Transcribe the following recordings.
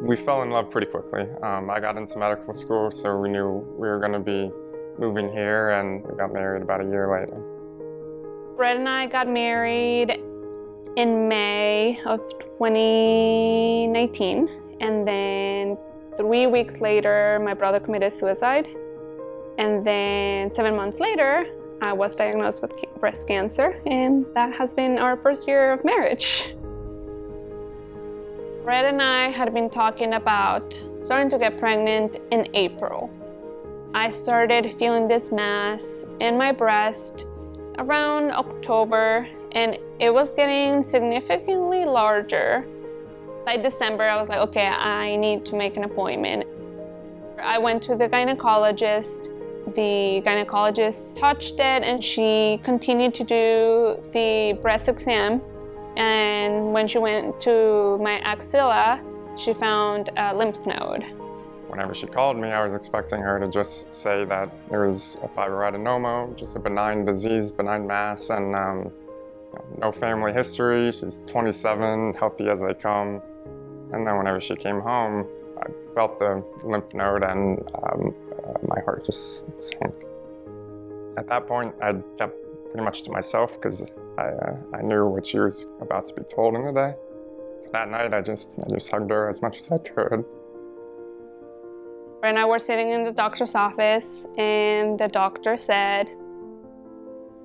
We fell in love pretty quickly. I got into medical school, so we knew we were going to be moving here, and we got married about a year later. Brett and I got married in May of 2019, and then 3 weeks later, my brother committed suicide. And then 7 months later, I was diagnosed with breast cancer, and that has been our first year of marriage. Brett and I had been talking about starting to get pregnant in April. I started feeling this mass in my breast around October, and it was getting significantly larger. By December, I was like, okay, I need to make an appointment. I went to the gynecologist. The gynecologist touched it, and she continued to do the breast exam. And when she went to my axilla, she found a lymph node. Whenever she called me, I was expecting her to just say that there was a fibroadenoma, just a benign disease, benign mass, and no family history. She's 27, healthy as they come. And then whenever she came home, I felt the lymph node, and my heart just sank. At that point, I kept pretty much to myself because I knew what she was about to be told in the day. That night, I just hugged her as much as I could. Brett and I were sitting in the doctor's office, and the doctor said,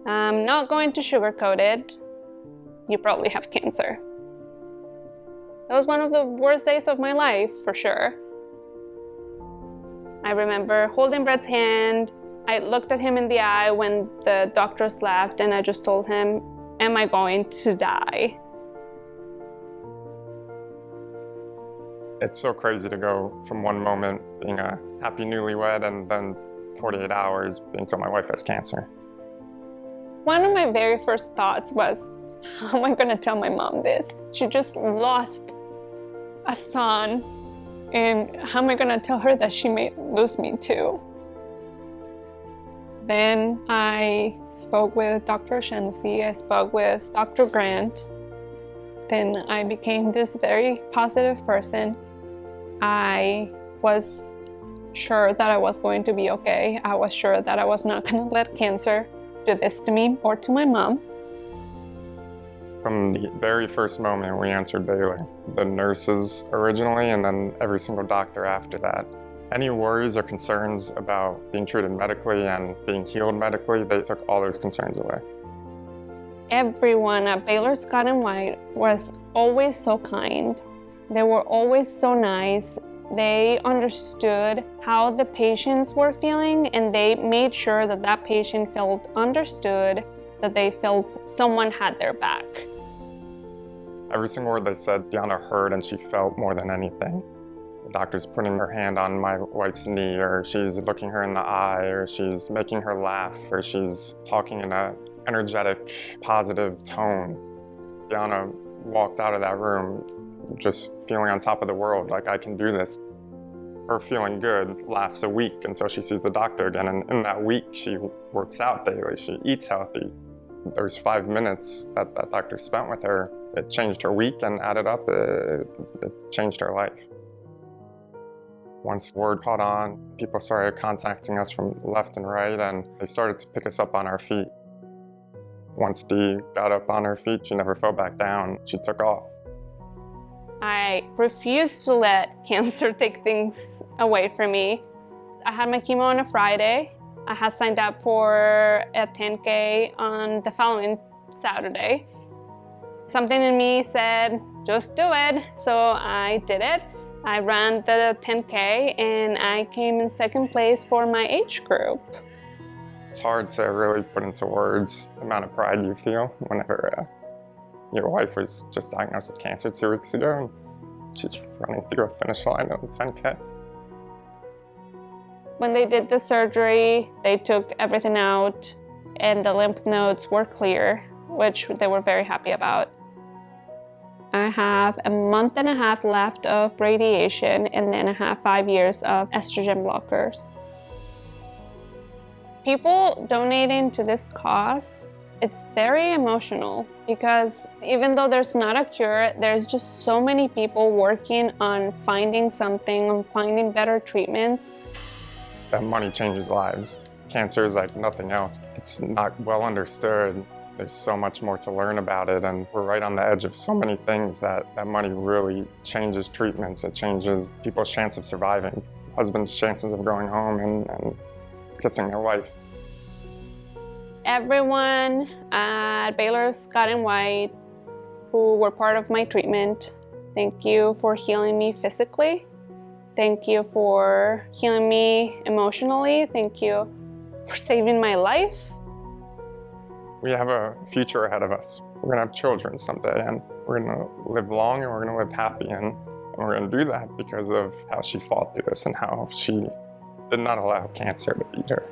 "I'm not going to sugarcoat it. You probably have cancer." That was one of the worst days of my life, for sure. I remember holding Brett's hand. I looked at him in the eye when the doctors left, and I just told him, "Am I going to die?" It's so crazy to go from one moment being a happy newlywed and then 48 hours being told my wife has cancer. One of my very first thoughts was, how am I going to tell my mom this? She just lost a son, and how am I going to tell her that she may lose me too? Then I spoke with Dr. O'Shaughnessy, I spoke with Dr. Grant. Then I became this very positive person. I was sure that I was going to be okay. I was sure that I was not going to let cancer do this to me or to my mom. From the very first moment we answered Baylor, the nurses originally and then every single doctor after that, any worries or concerns about being treated medically and being healed medically, they took all those concerns away. Everyone at Baylor Scott & White was always so kind. They were always so nice. They understood how the patients were feeling, and they made sure that that patient felt understood, that they felt someone had their back. Every single word they said, Deanna heard and she felt more than anything. The doctor's putting her hand on my wife's knee, or she's looking her in the eye, or she's making her laugh, or she's talking in an energetic, positive tone. Deanna walked out of that room just feeling on top of the world, like I can do this. Her feeling good lasts a week until she sees the doctor again, and in that week she works out daily, she eats healthy. Those 5 minutes that that doctor spent with her, it changed her week, and added up, it changed her life. Once word caught on, people started contacting us from left and right, and they started to pick us up on our feet. Once Dee got up on her feet, she never fell back down. She took off. I refused to let cancer take things away from me. I had my chemo on a Friday. I had signed up for a 10K on the following Saturday. Something in me said, just do it. So I did it. I ran the 10K, and I came in second place for my age group. It's hard to really put into words the amount of pride you feel whenever your wife was just diagnosed with cancer 2 weeks ago, and she's running through a finish line of the 10K. When they did the surgery, they took everything out, and the lymph nodes were clear, which they were very happy about. I have a month and a half left of radiation, and then I have 5 years of estrogen blockers. People donating to this cause It's very emotional because even though there's not a cure, there's just so many people working on finding something, on finding better treatments. That money changes lives. Cancer is like nothing else. It's not well understood. There's so much more to learn about it, and we're right on the edge of so many things that money really changes treatments. It changes people's chance of surviving, husbands' chances of going home and kissing their wife. Everyone at Baylor Scott and White who were part of my treatment, thank you for healing me physically. Thank you for healing me emotionally. Thank you for saving my life. We have a future ahead of us. We're gonna have children someday, and we're gonna live long and we're gonna live happy, and we're gonna do that because of how she fought through this and how she did not allow cancer to beat her.